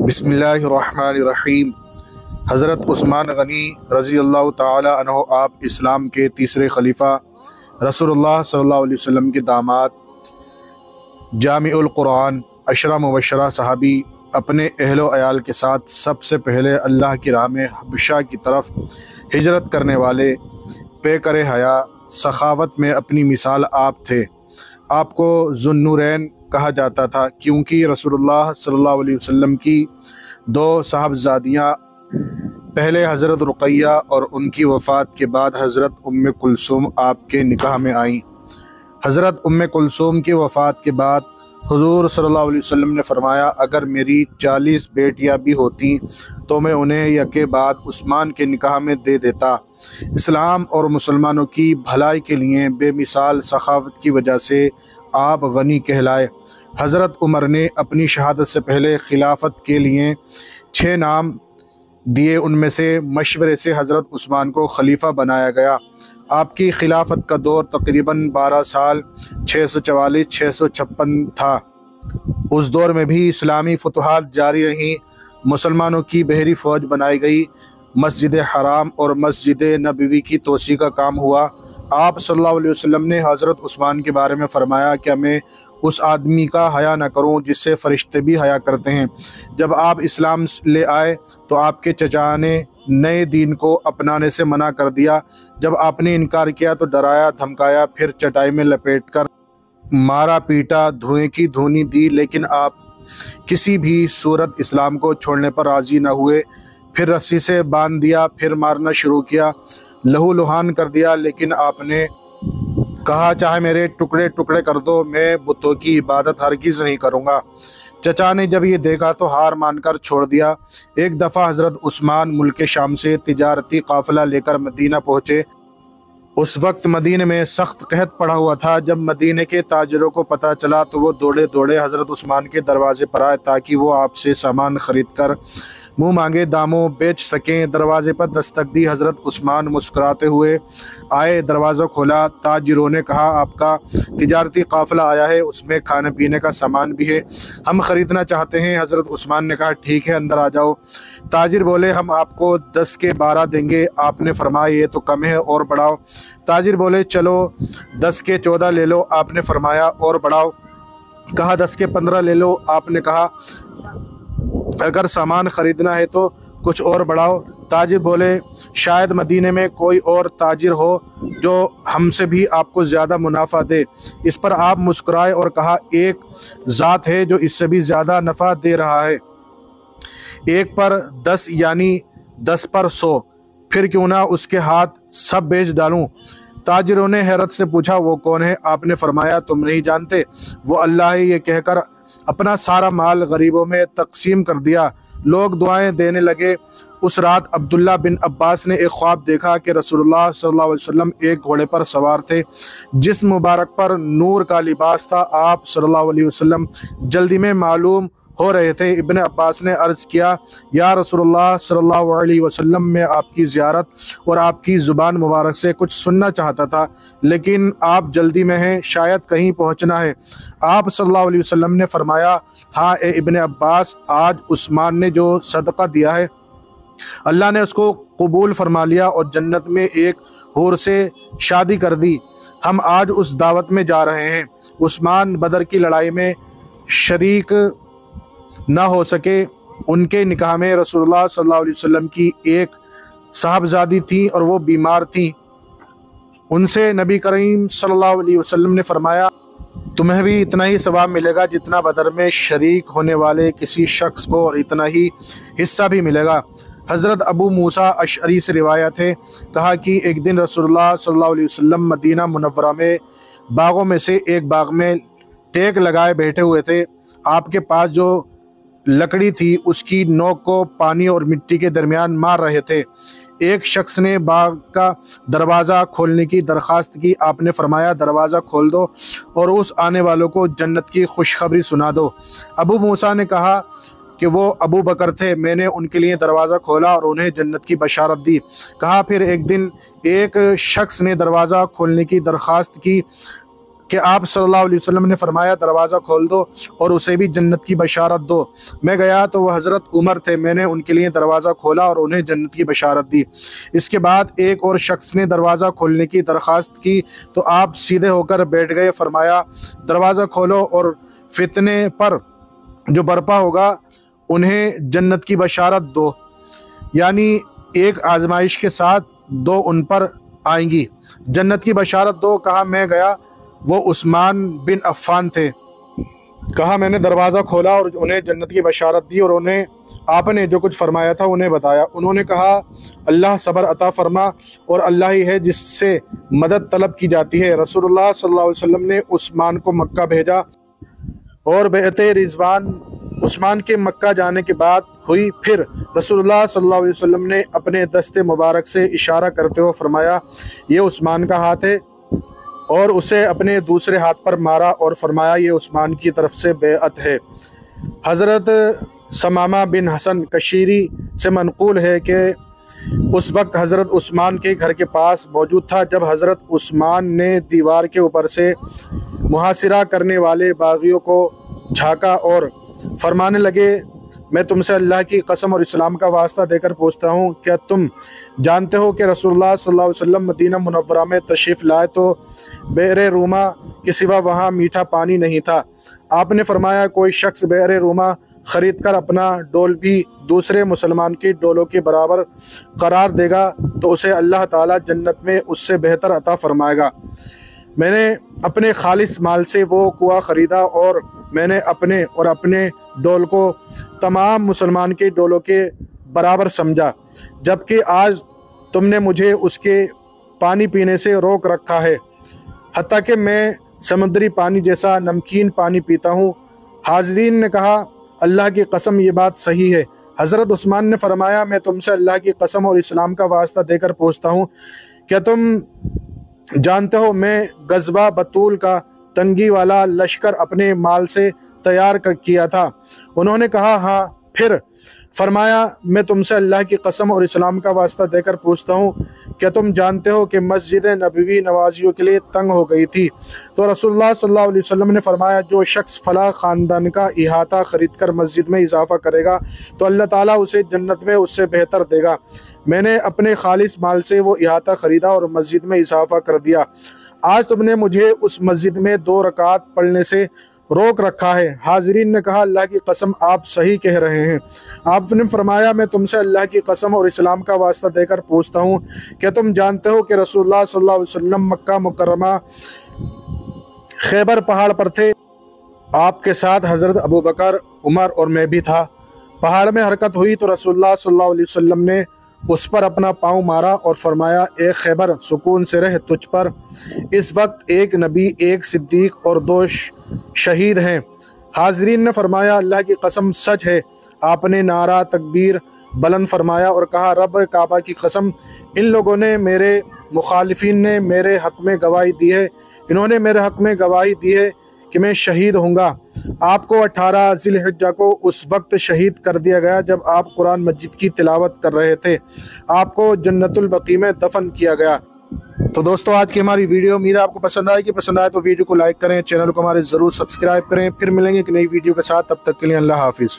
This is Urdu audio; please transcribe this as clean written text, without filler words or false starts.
بسم اللہ الرحمن الرحیم۔ حضرت عثمان غنی رضی اللہ تعالی عنہ آپ اسلام کے تیسرے خلیفہ، رسول اللہ صلی اللہ علیہ وسلم کے داماد، جامع القرآن، عشرہ مبشرہ صحابی، اپنے اہل و عیال کے ساتھ سب سے پہلے اللہ کی راہ میں حبشہ کی طرف ہجرت کرنے والے، پیکر حیا، سخاوت میں اپنی مثال آپ تھے۔ آپ کو ذو النورین کہا جاتا تھا کیونکہ رسول اللہ صلی اللہ علیہ وسلم کی دو صاحبزادیاں پہلے حضرت رقیہ اور ان کی وفات کے بعد حضرت ام کلثوم آپ کے نکاح میں آئیں۔ حضرت ام کلثوم کی وفات کے بعد حضور صلی اللہ علیہ وسلم نے فرمایا، اگر میری 40 بیٹیاں بھی ہوتی تو میں انہیں یکے بعد عثمان کے نکاح میں دے دیتا۔ اسلام اور مسلمانوں کی بھلائی کے لیے بے مثال سخاوت کی وجہ سے آپ غنی کہلائے۔ حضرت عمر نے اپنی شہادت سے پہلے خلافت کے لیے 6 نام دیے، ان میں سے مشورے سے حضرت عثمان کو خلیفہ بنایا گیا۔ آپ کی خلافت کا دور تقریباً 12 سال 644-656 تھا۔ اس دور میں بھی اسلامی فتوحات جاری رہیں، مسلمانوں کی بحری فوج بنائی گئی، مسجد حرام اور مسجد نبوی کی توسیع کا کام ہوا۔ آپ صلی اللہ علیہ وسلم نے حضرت عثمان کے بارے میں فرمایا کہ میں اس آدمی کا حیا نہ کروں جس سے فرشتے بھی حیا کرتے ہیں۔ جب آپ اسلام لے آئے تو آپ کے چچا نے نئے دین کو اپنانے سے منع کر دیا۔ جب آپ نے انکار کیا تو ڈرایا دھمکایا، پھر چٹائی میں لپیٹ کر مارا پیٹا، دھوئیں کی دھونی دی، لیکن آپ کسی بھی صورت اسلام کو چھوڑنے پر راضی نہ ہوئے۔ پھر رسی سے باندھ دیا، پھر مارنا شروع کیا، لہو لہان کر دیا، لیکن آپ نے کہا چاہے میرے ٹکڑے ٹکڑے کر دو، میں بتوں کی عبادت ہرگز نہیں کروں گا۔ چچا نے جب یہ دیکھا تو ہار مان کر چھوڑ دیا۔ ایک دفعہ حضرت عثمان ملک شام سے تجارتی قافلہ لے کر مدینہ پہنچے۔ اس وقت مدینہ میں سخت قحط پڑا ہوا تھا۔ جب مدینہ کے تاجروں کو پتہ چلا تو وہ دوڑے دوڑے حضرت عثمان کے دروازے پر آئے تاکہ وہ آپ سے سامان خرید کر منہ مانگے داموں بیچ سکیں۔ دروازے پر دستک دی، حضرت عثمان مسکراتے ہوئے آئے، دروازہ کھولا۔ تاجروں نے کہا آپ کا تجارتی قافلہ آیا ہے، اس میں کھانے پینے کا سامان بھی ہے، ہم خریدنا چاہتے ہیں۔ حضرت عثمان نے کہا ٹھیک ہے، اندر آ جاؤ۔ تاجر بولے ہم آپ کو 10 کے 12 دیں گے۔ آپ نے فرمایا یہ تو کم ہے، اور بڑھاؤ۔ تاجر بولے چلو 10 کے 14 لے لو۔ آپ نے فرمایا اور بڑھاؤ۔ کہا 10 کے 15 لے لو۔ آپ نے کہا اگر سامان خریدنا ہے تو کچھ اور بڑھاؤ۔ تاجر بولے شاید مدینے میں کوئی اور تاجر ہو جو ہم سے بھی آپ کو زیادہ منافع دے۔ اس پر آپ مسکرائے اور کہا ایک ذات ہے جو اس سے بھی زیادہ نفع دے رہا ہے، 1 پر 10 یعنی 10 پر 100، پھر کیوں نہ اس کے ہاتھ سب بیچ ڈالوں۔ تاجروں نے حیرت سے پوچھا وہ کون ہے؟ آپ نے فرمایا تم نہیں جانتے، وہ اللہ ہے۔ یہ کہہ کر اپنا سارا مال غریبوں میں تقسیم کر دیا۔ لوگ دعائیں دینے لگے۔ اس رات عبداللہ بن عباس نے ایک خواب دیکھا کہ رسول اللہ صلی اللہ علیہ وسلم ایک گھوڑے پر سوار تھے، جسم مبارک پر نور کا لباس تھا۔ آپ صلی اللہ علیہ وسلم جلدی میں معلوم ہو رہے تھے۔ ابن عباس نے عرض کیا یا رسول اللہ صلی اللہ علیہ وسلم، میں آپ کی زیارت اور آپ کی زبان مبارک سے کچھ سننا چاہتا تھا، لیکن آپ جلدی میں ہیں، شاید کہیں پہنچنا ہے۔ آپ صلی اللہ علیہ وسلم نے فرمایا ہاں اے ابن عباس، آج عثمان نے جو صدقہ دیا ہے اللہ نے اس کو قبول فرما لیا اور جنت میں ایک حور سے شادی کر دی۔ ہم آج اس دعوت میں جا رہے ہیں۔ عثمان بدر کی لڑائی میں شریک نہ ہو سکے۔ ان کے نکاح میں رسول اللہ صلی اللہ علیہ وسلم کی ایک صاحبزادی تھی اور وہ بیمار تھی۔ ان سے نبی کریم صلی اللہ علیہ وسلم نے فرمایا تمہیں بھی اتنا ہی ثواب ملے گا جتنا بدر میں شریک ہونے والے کسی شخص کو، اور اتنا ہی حصہ بھی ملے گا۔ حضرت ابو موسیٰ اشعری سے روایت ہے، کہا کہ ایک دن رسول اللہ صلی اللہ علیہ وسلم مدینہ منورہ میں باغوں میں سے ایک باغ میں ٹیک لگائے بیٹھے ہوئے تھے۔ آپ کے پاس جو لکڑی تھی اس کی نوک کو پانی اور مٹی کے درمیان مار رہے تھے۔ ایک شخص نے باغ کا دروازہ کھولنے کی درخواست کی۔ آپ نے فرمایا دروازہ کھول دو اور اس آنے والوں کو جنت کی خوشخبری سنا دو۔ ابو موسیٰ نے کہا کہ وہ ابو بکر تھے، میں نے ان کے لیے دروازہ کھولا اور انہیں جنت کی بشارت دی۔ کہا پھر ایک دن ایک شخص نے دروازہ کھولنے کی درخواست کی۔ کہ آپ صلی اللہ علیہ وسلم نے فرمایا دروازہ کھول دو اور اسے بھی جنت کی بشارت دو۔ میں گیا تو وہ حضرت عمر تھے، میں نے ان کے لیے دروازہ کھولا اور انہیں جنت کی بشارت دی۔ اس کے بعد ایک اور شخص نے دروازہ کھولنے کی درخواست کی تو آپ سیدھے ہو کر بیٹھ گئے، فرمایا دروازہ کھولو اور فتنے پر جو برپا ہوگا انہیں جنت کی بشارت دو، یعنی ایک آزمائش کے ساتھ دو ان پر آئیں گی، جنت کی بشارت دو۔ کہا میں گیا، وہ عثمان بن عفان تھے۔ کہا میں نے دروازہ کھولا اور انہیں جنت کی بشارت دی اور انہیں آپ نے جو کچھ فرمایا تھا انہیں بتایا۔ انہوں نے کہا اللہ صبر عطا فرما اور اللہ ہی ہے جس سے مدد طلب کی جاتی ہے۔ رسول اللہ صلی اللہ علیہ وسلم نے عثمان کو مکہ بھیجا اور بیعت رضوان عثمان کے مکہ جانے کے بعد ہوئی۔ پھر رسول اللہ صلی اللہ علیہ وسلم نے اپنے دست مبارک سے اشارہ کرتے ہوئے فرمایا یہ عثمان کا ہاتھ ہے، اور اسے اپنے دوسرے ہاتھ پر مارا اور فرمایا یہ عثمان کی طرف سے بیعت ہے۔ حضرت ثمامہ بن حسن کشیری سے منقول ہے کہ اس وقت حضرت عثمان کے گھر کے پاس موجود تھا جب حضرت عثمان نے دیوار کے اوپر سے محاصرہ کرنے والے باغیوں کو جھانکا اور فرمانے لگے میں تم سے اللہ کی قسم اور اسلام کا واسطہ دے کر پوچھتا ہوں، کیا تم جانتے ہو کہ رسول اللہ صلی اللہ علیہ وسلم مدینہ منورہ میں تشریف لائے تو بئر روما کے سوا وہاں میٹھا پانی نہیں تھا؟ آپ نے فرمایا کوئی شخص بئر روما خرید کر اپنا ڈول بھی دوسرے مسلمان کی ڈولوں کے برابر قرار دے گا تو اسے اللہ تعالیٰ جنت میں اس سے بہتر عطا فرمائے گا۔ میں نے اپنے خالص مال سے وہ کنواں خریدا اور میں نے اپنے ڈول کو تمام مسلمان کے ڈولوں کے برابر سمجھا، جبکہ آج تم نے مجھے اس کے پانی پینے سے روک رکھا ہے، حتیٰ کہ میں سمندری پانی جیسا نمکین پانی پیتا ہوں۔ حاضرین نے کہا اللہ کی قسم یہ بات صحیح ہے۔ حضرت عثمان نے فرمایا میں تم سے اللہ کی قسم اور اسلام کا واسطہ دے کر پوچھتا ہوں، کیا تم جانتے ہو میں غزوہ بطول کا تنگی والا لشکر اپنے مال سے تیار کیا تھا؟ انہوں نے کہا ہاں۔ پھر فرمایا میں تم سے اللہ کی قسم اور اسلام کا واسطہ دے کر پوچھتا ہوں، کیا تم جانتے ہو کہ مسجد نبوی نمازیوں کے لیے تنگ ہو گئی تھی؟ تو رسول اللہ صلی اللہ علیہ وسلم نے فرمایا جو شخص فلاں خاندان کا احاطہ خرید کر مسجد میں اضافہ کرے گا تو اللہ تعالیٰ اسے جنت میں اس سے بہتر دے گا۔ میں نے اپنے خالص مال سے وہ احاطہ خریدا اور مسجد میں اضافہ کر دیا۔ آج تم نے مجھے اس مسجد میں 2 رکعت پڑھنے سے روک رکھا ہے۔ حاضرین نے کہا اللہ کی قسم آپ صحیح کہہ رہے ہیں۔ آپ نے فرمایا میں تم سے اللہ کی قسم اور اسلام کا واسطہ دے کر پوچھتا ہوں، کیا تم جانتے ہو کہ رسول اللہ صلی اللہ علیہ وسلم مکہ مکرمہ خیبر پہاڑ پر تھے، آپ کے ساتھ حضرت ابوبکر، عمر اور میں بھی تھا۔ پہاڑ میں حرکت ہوئی تو رسول اللہ صلی اللہ علیہ وسلم نے اس پر اپنا پاؤں مارا اور فرمایا اے خیبر سکون سے رہ، تجھ پر اس وقت ایک نبی، ایک صدیق اور 2 شہید ہیں۔ حاضرین نے فرمایا اللہ کی قسم سچ ہے۔ آپ نے نعرہ تکبیر بلند فرمایا اور کہا رب کعبہ کی قسم ان لوگوں نے میرے مخالفین نے میرے حق میں گواہی دی ہے، انہوں نے میرے حق میں گواہی دی ہے کہ میں شہید ہوں گا۔ آپ کو 18 ذی الحجہ کو اس وقت شہید کر دیا گیا جب آپ قرآن مجید کی تلاوت کر رہے تھے، آپ کو جنت البقیع میں دفن کیا گیا۔ تو دوستو آج کی ہماری ویڈیو امید ہے آپ کو پسند آئے گی۔ پسند آئے تو ویڈیو کو لائک کریں، چینل کو ہمارے ضرور سبسکرائب کریں۔ پھر ملیں گے ایک نئی ویڈیو کے ساتھ، تب تک کے لیے اللہ حافظ۔